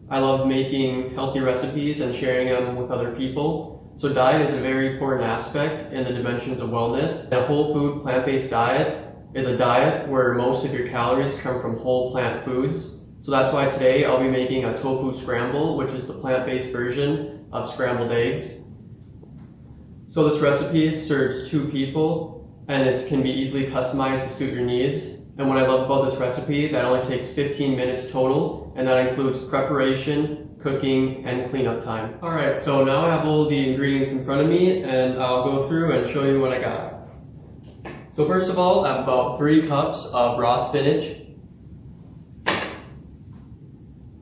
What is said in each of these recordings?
I love making healthy recipes and sharing them with other people. So diet is a very important aspect in the dimensions of wellness. A whole food plant-based diet is a diet where most of your calories come from whole plant foods. So that's why today I'll be making a tofu scramble, which is the plant-based version of scrambled eggs. So this recipe serves 2 people and it can be easily customized to suit your needs. And what I love about this recipe, that only takes 15 minutes total, and that includes preparation, cooking, and cleanup time. Alright, so now I have all the ingredients in front of me and I'll go through and show you what I got. So first of all, I have about 3 cups of raw spinach.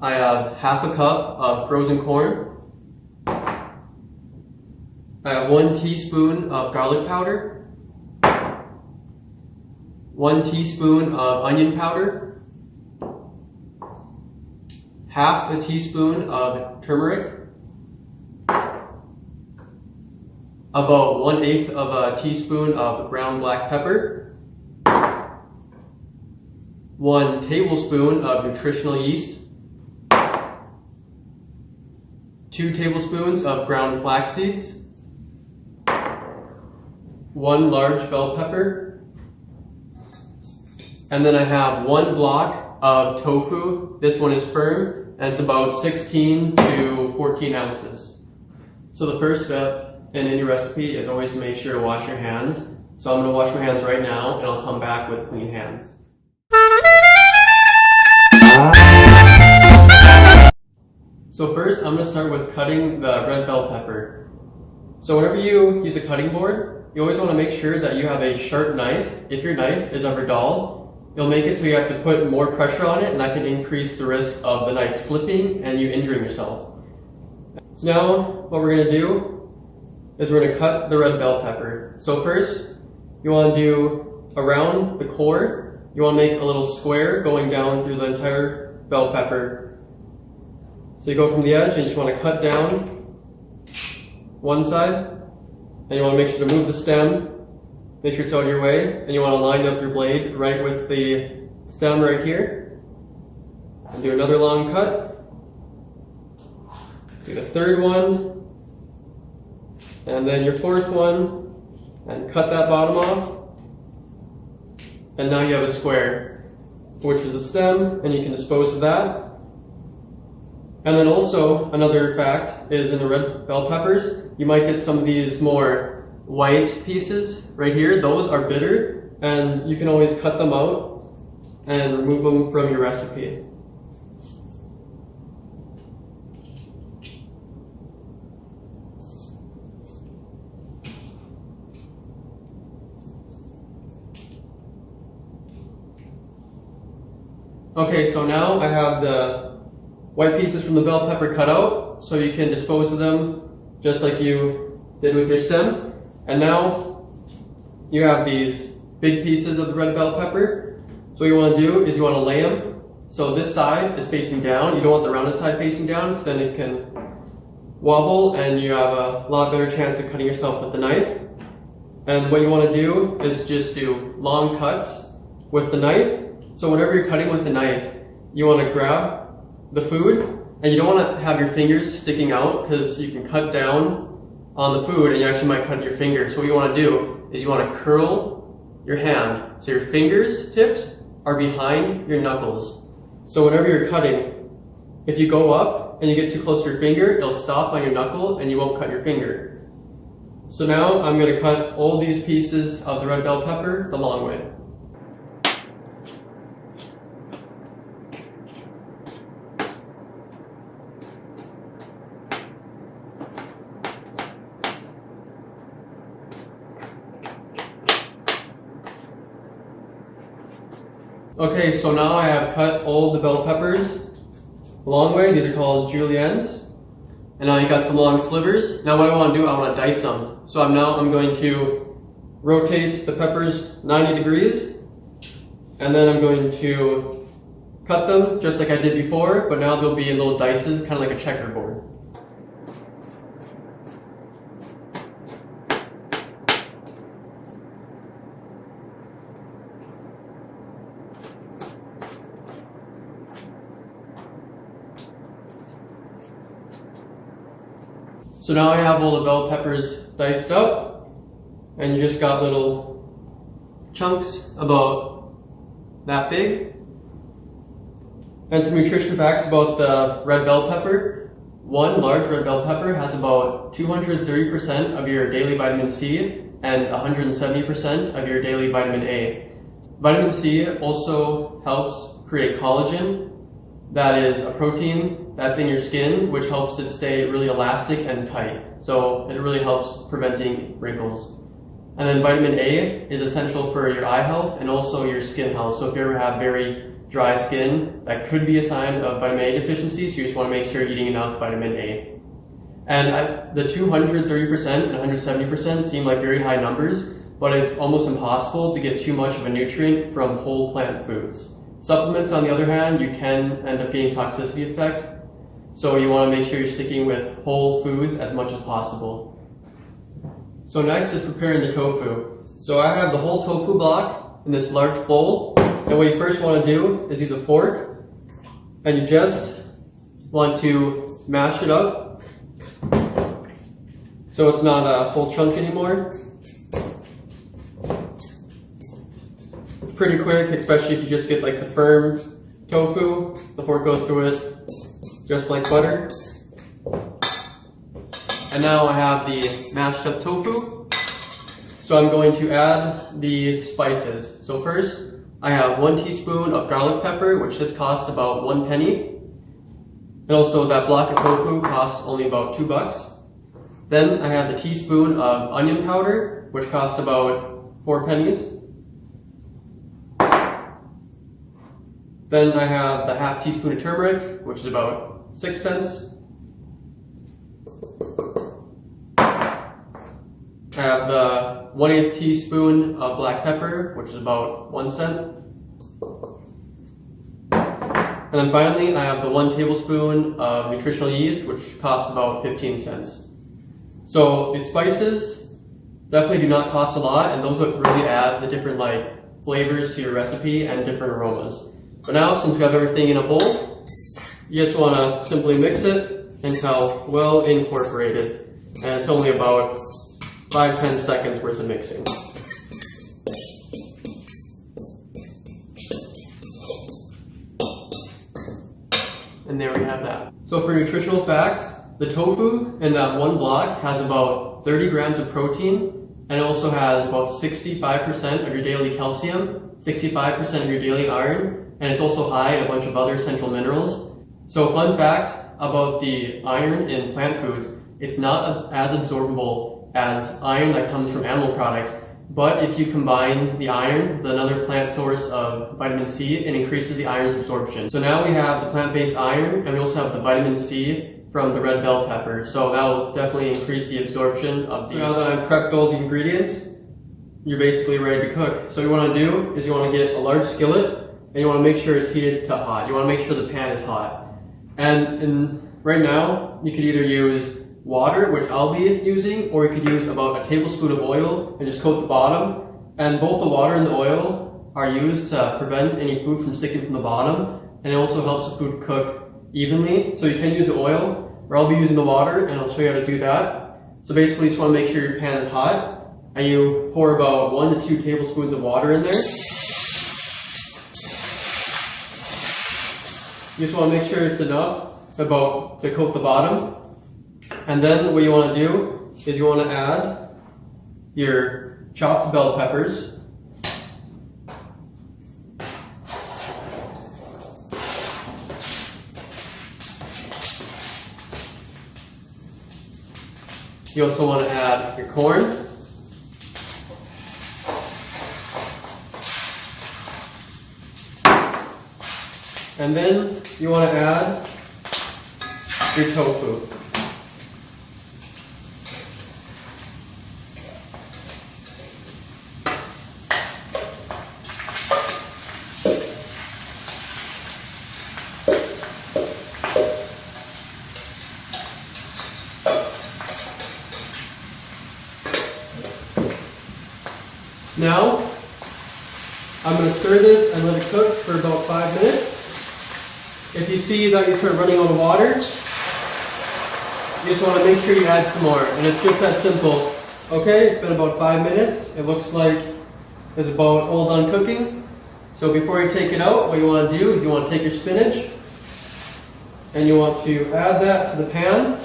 I have half a cup of frozen corn. I have 1 teaspoon of garlic powder, 1 teaspoon of onion powder, half a teaspoon of turmeric, about 1/8 of a teaspoon of ground black pepper, 1 tablespoon of nutritional yeast, 2 tablespoons of ground flax seeds, 1 large bell pepper, and then I have 1 block of tofu. This one is firm, and it's about 16 to 14 ounces. So the first step in any recipe is always to make sure to wash your hands. So I'm going to wash my hands right now, and I'll come back with clean hands. So first, I'm going to start with cutting the red bell pepper. So whenever you use a cutting board, you always want to make sure that you have a sharp knife. If your knife is ever dull, you'll make it so you have to put more pressure on it, and that can increase the risk of the knife slipping and you injuring yourself. So now, what we're going to do is we're going to cut the red bell pepper. So first, you want to do around the core, you want to make a little square going down through the entire bell pepper. So you go from the edge and you just want to cut down one side. And you want to make sure to move the stem, make sure it's out of your way, and you want to line up your blade right with the stem right here. And do another long cut. Do the third one, and then your fourth one, and cut that bottom off. And now you have a square, which is the stem, and you can dispose of that. And then also, another fact is in the red bell peppers, you might get some of these more white pieces right here. Those are bitter, and you can always cut them out and remove them from your recipe. Okay, so now I have the white pieces from the bell pepper cut out, so you can dispose of them just like you did with your stem. And now you have these big pieces of the red bell pepper. So what you want to do is you want to lay them. So this side is facing down. You don't want the rounded side facing down, because then it can wobble and you have a lot better chance of cutting yourself with the knife. And what you want to do is just do long cuts with the knife. So whenever you're cutting with the knife, you want to grab the food, and you don't want to have your fingers sticking out, because you can cut down on the food and you actually might cut your finger. So what you want to do is you want to curl your hand so your fingers tips are behind your knuckles. So whenever you're cutting, if you go up and you get too close to your finger, it'll stop on your knuckle and you won't cut your finger. So now I'm going to cut all these pieces of the red bell pepper the long way. Okay, so now I have cut all the bell peppers the long way. These are called juliennes. And now you got some long slivers. Now what I want to do, I want to dice them. So I'm going to rotate the peppers 90 degrees. And then I'm going to cut them just like I did before, but now they'll be in little dices, kind of like a checkerboard. So now I have all the bell peppers diced up, and you just got little chunks about that big. And some nutrition facts about the red bell pepper. One large red bell pepper has about 230% of your daily vitamin C and 170% of your daily vitamin A. Vitamin C also helps create collagen. That is a protein that's in your skin, which helps it stay really elastic and tight. So it really helps preventing wrinkles. And then vitamin A is essential for your eye health and also your skin health. So if you ever have very dry skin, that could be a sign of vitamin A deficiency, so you just want to make sure you're eating enough vitamin A. And the 230% and 170% seem like very high numbers, but it's almost impossible to get too much of a nutrient from whole plant foods. Supplements, on the other hand, you can end up getting toxicity effect, so you want to make sure you're sticking with whole foods as much as possible. So next is preparing the tofu. So I have the whole tofu block in this large bowl, and what you first want to do is use a fork, and you just want to mash it up so it's not a whole chunk anymore. It's pretty quick, especially if you just get like the firm tofu. The fork goes through it just like butter. And now I have the mashed up tofu. So I'm going to add the spices. So first, I have 1 teaspoon of garlic pepper, which this costs about 1 penny. And also that block of tofu costs only about $2. Then I have the teaspoon of onion powder, which costs about 4 pennies. Then I have the half teaspoon of turmeric, which is about 6 cents. I have the 1/8 teaspoon of black pepper, which is about 1 cent. And then finally, I have the 1 tablespoon of nutritional yeast, which costs about 15 cents. So the spices definitely do not cost a lot, and those would really add the different flavors to your recipe and different aromas. But now, since we have everything in a bowl, you just want to simply mix it until well incorporated. And it's only about 5-10 seconds worth of mixing. And there we have that. So for nutritional facts, the tofu in that one block has about 30 grams of protein, and it also has about 65% of your daily calcium, 65% of your daily iron, and it's also high in a bunch of other essential minerals. So fun fact about the iron in plant foods, it's not as absorbable as iron that comes from animal products, but if you combine the iron with another plant source of vitamin C, it increases the iron's absorption. So now we have the plant-based iron, and we also have the vitamin C from the red bell pepper, so that will definitely increase the absorption of the... So now that I've prepped all the ingredients, you're basically ready to cook. So what you want to do is you want to get a large skillet, and you want to make sure it's heated to hot. You want to make sure the pan is hot. And right now, you could either use water, which I'll be using, or you could use about a tablespoon of oil and just coat the bottom. And both the water and the oil are used to prevent any food from sticking from the bottom, and it also helps the food cook evenly. So you can use the oil, or I'll be using the water, and I'll show you how to do that. So basically, you just want to make sure your pan is hot, and you pour about 1 to 2 tablespoons of water in there. You just want to make sure it's enough to coat the bottom. And then what you want to do is you want to add your chopped bell peppers. You also want to add your corn. And then you want to add your tofu. Now, I'm going to stir this and let it cook for about 5 minutes. If you see that you start running out of water, you just want to make sure you add some more, and it's just that simple. Okay, it's been about 5 minutes. It looks like it's about all done cooking. So before you take it out, what you want to do is you want to take your spinach and you want to add that to the pan.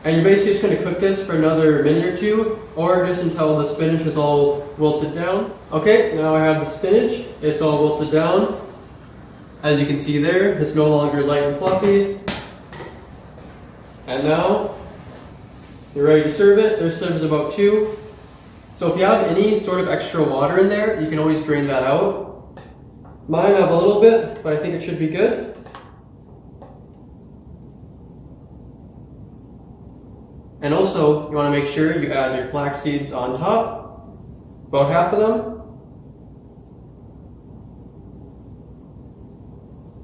And you're basically just going to cook this for another minute or two, or just until the spinach is all wilted down. Okay, now I have the spinach. It's all wilted down. As you can see there, it's no longer light and fluffy. And now you're ready to serve it. Their serve is about 2. So if you have any sort of extra water in there, you can always drain that out. Mine have a little bit, but I think it should be good. And also, you want to make sure you add your flax seeds on top, about half of them.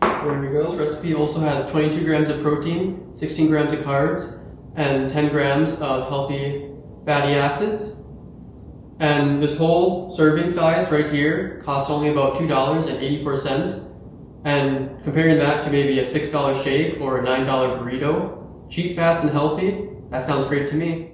There we go. This recipe also has 22 grams of protein, 16 grams of carbs, and 10 grams of healthy fatty acids. And this whole serving size right here costs only about $2.84. And comparing that to maybe a $6 shake or a $9 burrito, cheap, fast, and healthy, that sounds great to me.